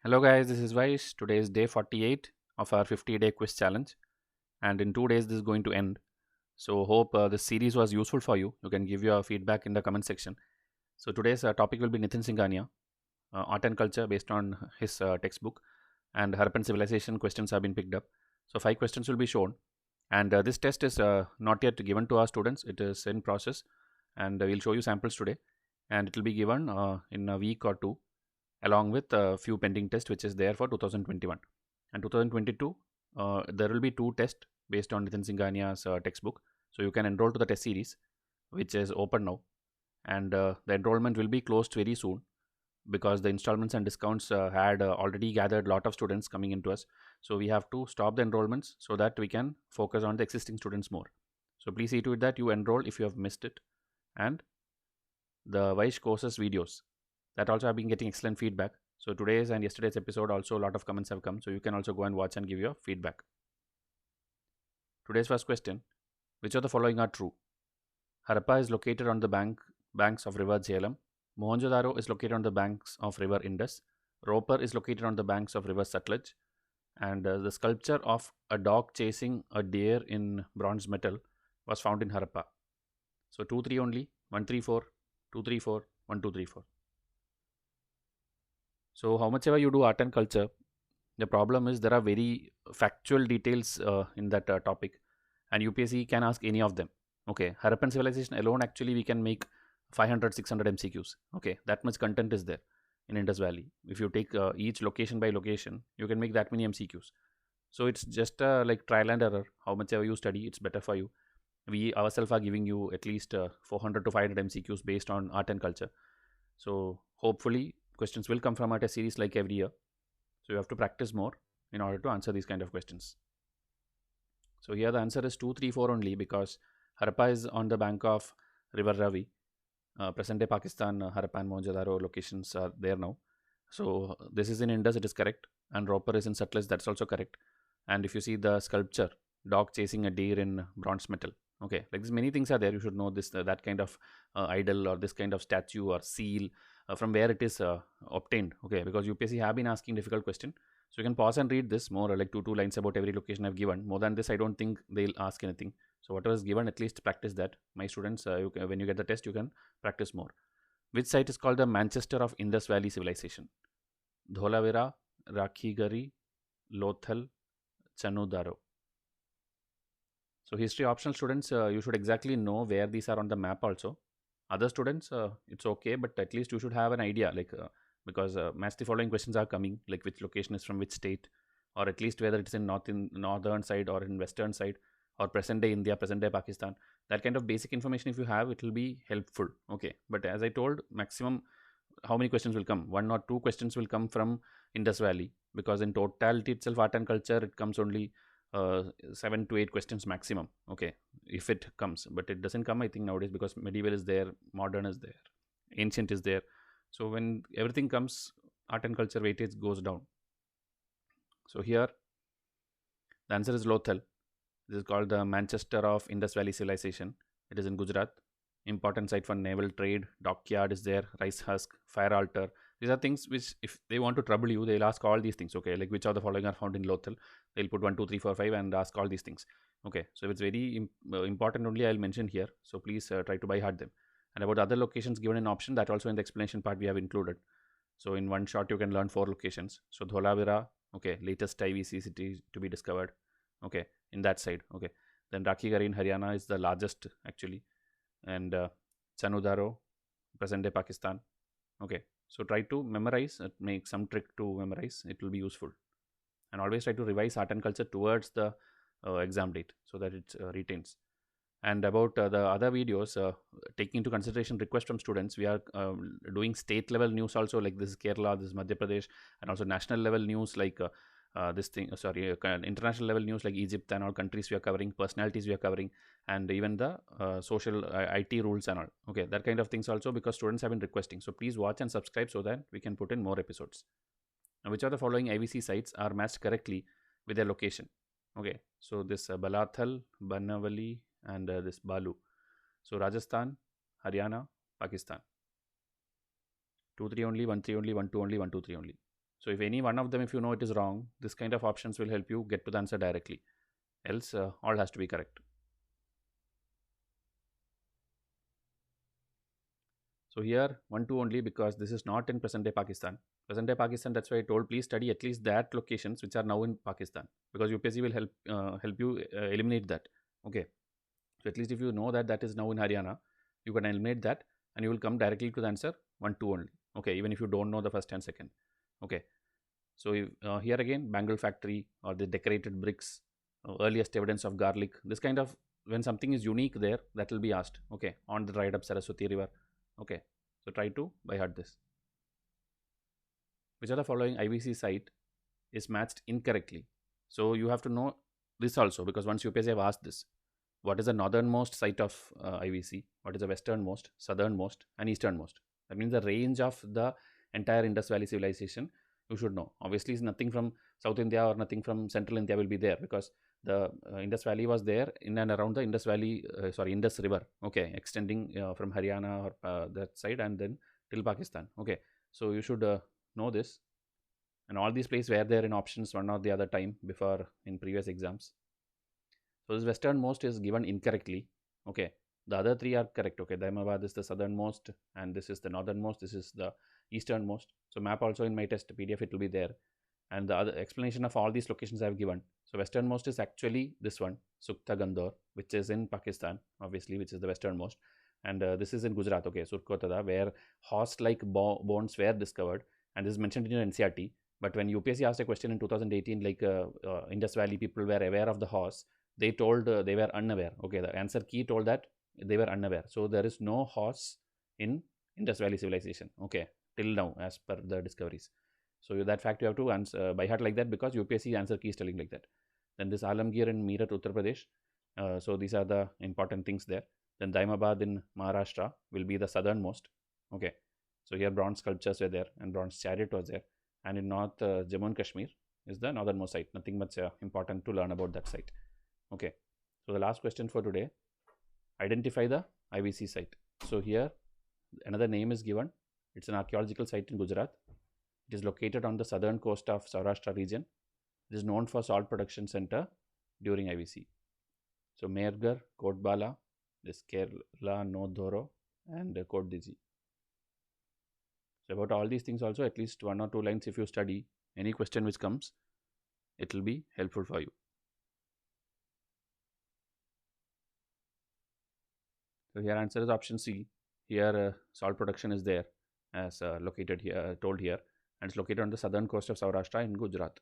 Hello guys, this is Vaish. Today is day 48 of our 50-day quiz challenge, and in 2 days this is going to end. So hope this series was useful for you. You can give your feedback in the comment section. So today's topic will be Nitin Singhania, art and culture based on his textbook, and Harappan civilization questions have been picked up. So 5 questions will be shown, and this test is not yet given to our students. It is in process, and we'll show you samples today, and it will be given in a week or two along with a few pending tests which is there for 2021 and 2022. There will be two tests based on Nitin Singhania's textbook, so you can enroll to the test series which is open now, and the enrollment will be closed very soon because the installments and discounts had already gathered a lot of students coming into us. So we have to stop the enrollments so that we can focus on the existing students more. So please see to it that you enroll if you have missed it. And the Vaish courses videos that also have been getting excellent feedback. So today's and yesterday's episode also a lot of comments have come. So you can also go and watch and give your feedback. Today's first question: which of the following are true? Harappa is located on the banks of River Jhelum. Mohenjo-daro is located on the banks of River Indus. Ropar is located on the banks of River Sutlej. And the sculpture of a dog chasing a deer in bronze metal was found in Harappa. So 2 3 only, 1 3 4, 2 3 4, 1 2 3 4. So, how much ever you do art and culture, the problem is there are very factual details in that topic, and UPSC can ask any of them. Okay, Harappan civilization alone, actually, we can make 500, 600 MCQs. Okay, that much content is there in Indus Valley. If you take each location by location, you can make that many MCQs. So, it's just like trial and error. How much ever you study, it's better for you. We ourselves are giving you at least 400 to 500 MCQs based on art and culture. So hopefully questions will come from a test series like every year. So you have to practice more in order to answer these kind of questions. So here the answer is 2, 3, 4 only because Harappa is on the bank of River Ravi. Present day Pakistan, Harappa and Mohenjo-daro locations are there now. So this is in Indus, it is correct. And Ropar is in Sutlej, that's also correct. And if you see the sculpture, dog chasing a deer in bronze metal. Okay, like this, many things are there. You should know this, that kind of idol or this kind of statue or seal from where it is obtained. Okay, because UPSC have been asking difficult question. So you can pause and read this more, like two lines about every location I've given. More than this, I don't think they'll ask anything. So whatever is given, at least practice that. My students, when you get the test, you can practice more. Which site is called the Manchester of Indus Valley Civilization? Dholavira, Rakhigari, Lothal, Chanudaro. So history optional students, you should exactly know where these are on the map also. Other students, it's okay, but at least you should have an idea, like because match the following questions are coming, like which location is from which state, or at least whether it's in northern side or in western side, or present day India, present day Pakistan. That kind of basic information, if you have, it will be helpful. Okay, but as I told, maximum how many questions will come? 1 or 2 questions will come from Indus Valley because in totality itself, art and culture, it comes only 7 to 8 questions maximum. Okay, if it comes, but it doesn't come, I think, nowadays because medieval is there, modern is there, ancient is there. So when everything comes, art and culture weightage goes down. So here the answer is Lothal. This is called the Manchester of Indus Valley Civilization. It is in Gujarat. Important site for naval trade. Dockyard is there. Rice husk, fire altar. These are things which, if they want to trouble you, they'll ask all these things. Okay, like which of the following are found in Lothal? They'll put 1, 2, 3, 4, 5 and ask all these things. Okay, so if it's very important only, I'll mention here. So please try to buy hard them. And about the other locations given an option, that also in the explanation part we have included. So in one shot, you can learn 4 locations. So Dholavira, okay, latest IVC city to be discovered. Okay, in that side. Okay, then Rakhigari in Haryana is the largest actually, and Chanudaro, present day Pakistan. Okay, so try to memorize, make some trick to memorize, it will be useful. And always try to revise art and culture towards the exam date so that it retains. And about the other videos, taking into consideration request from students, we are doing state level news also, like this is Kerala, this is Madhya Pradesh, and also national level news like international level news like Egypt and all countries we are covering, personalities we are covering, and even the social IT rules and all. Okay, that kind of things also, because students have been requesting. So please watch and subscribe so that we can put in more episodes. Now, which of the following IVC sites are matched correctly with their location? Okay, so this Balathal, Banavali, and this Balu. So Rajasthan, Haryana, Pakistan. 2 3 only, 1 3 only, 1 2 only, 1 2 3 only. So if any one of them, if you know it is wrong, this kind of options will help you get to the answer directly. Else, all has to be correct. So here 1 2 only, because this is not in present day Pakistan. Present day Pakistan, that's why I told please study at least that locations which are now in Pakistan, because UPSC will help you eliminate that. Okay. So at least if you know that that is now in Haryana, you can eliminate that and you will come directly to the answer 1 2 only. Okay, even if you don't know the first and second. Okay. So here again, Bangle factory or the decorated bricks, earliest evidence of garlic. This kind of, when something is unique there, that will be asked. Okay, on the dried up Saraswati river. Okay, so try to by heart this. Which of the following IVC site is matched incorrectly? So you have to know this also, because once UPSC have asked this, what is the northernmost site of IVC? What is the westernmost, southernmost, and easternmost? That means the range of the entire Indus Valley civilization you should know. Obviously, nothing from South India or nothing from Central India will be there, because the Indus Valley was there in and around the Indus Valley, Indus River, okay, extending from Haryana or that side and then till Pakistan. Okay, so you should know this. And all these places were there in options one or the other time before in previous exams. So this westernmost is given incorrectly. Okay, the other three are correct. Okay, Daimabad is the southernmost, and this is the northernmost, this is the easternmost. So map also in my test PDF it will be there, and the other explanation of all these locations I have given. So westernmost is actually this one, Sukta Gandhor, which is in Pakistan, obviously, which is the westernmost, and this is in Gujarat. Okay, Surkotada, where horse-like bones were discovered, and this is mentioned in your NCRT. But when UPSC asked a question in 2018, like Indus Valley people were aware of the horse, they told they were unaware. Okay, the answer key told that they were unaware. So there is no horse in Indus Valley civilization. Okay, till now as per the discoveries. So that fact you have to answer by heart like that, because UPSC answer key is telling like that. Then this Alamgir in Meerut, Uttar Pradesh. So these are the important things there. Then Daimabad in Maharashtra will be the southernmost. Okay, so here bronze sculptures were there and bronze chariot was there. And in North Jammu and Kashmir is the northernmost site. Nothing much important to learn about that site. Okay, so the last question for today, identify the IVC site. So here another name is given. It's an archaeological site in Gujarat. It is located on the southern coast of Saurashtra region. It is known for salt production center during IVC. So Mehrgarh, Kotbala, this Kerala, Nodhoro, and Kot Diji. So about all these things also, at least 1 or 2 lines if you study, any question which comes, it will be helpful for you. So here answer is option C. Here salt production is there as located here, told here, and it's located on the southern coast of Saurashtra in Gujarat.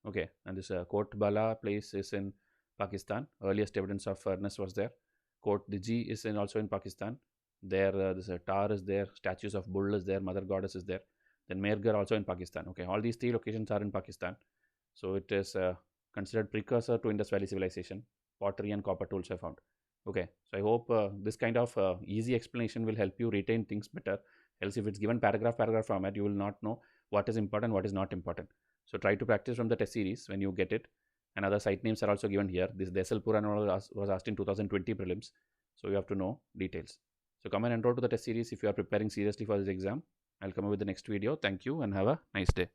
Okay, and this Kotbala place is in Pakistan. Earliest evidence of furnace was there. Kot Diji is also in Pakistan. There this Tar is there, statues of bull is there, mother goddess is there. Then Mehrgarh also in Pakistan. Okay, all these 3 locations are in Pakistan. So it is considered precursor to Indus Valley civilization. Pottery and copper tools are found. Okay, so I hope this kind of easy explanation will help you retain things better. Else if it's given paragraph format, you will not know what is important, what is not important. So try to practice from the test series when you get it. And other site names are also given here. This Desal Purana was asked in 2020 prelims. So you have to know details. So come and enroll to the test series if you are preparing seriously for this exam. I'll come up with the next video. Thank you and have a nice day.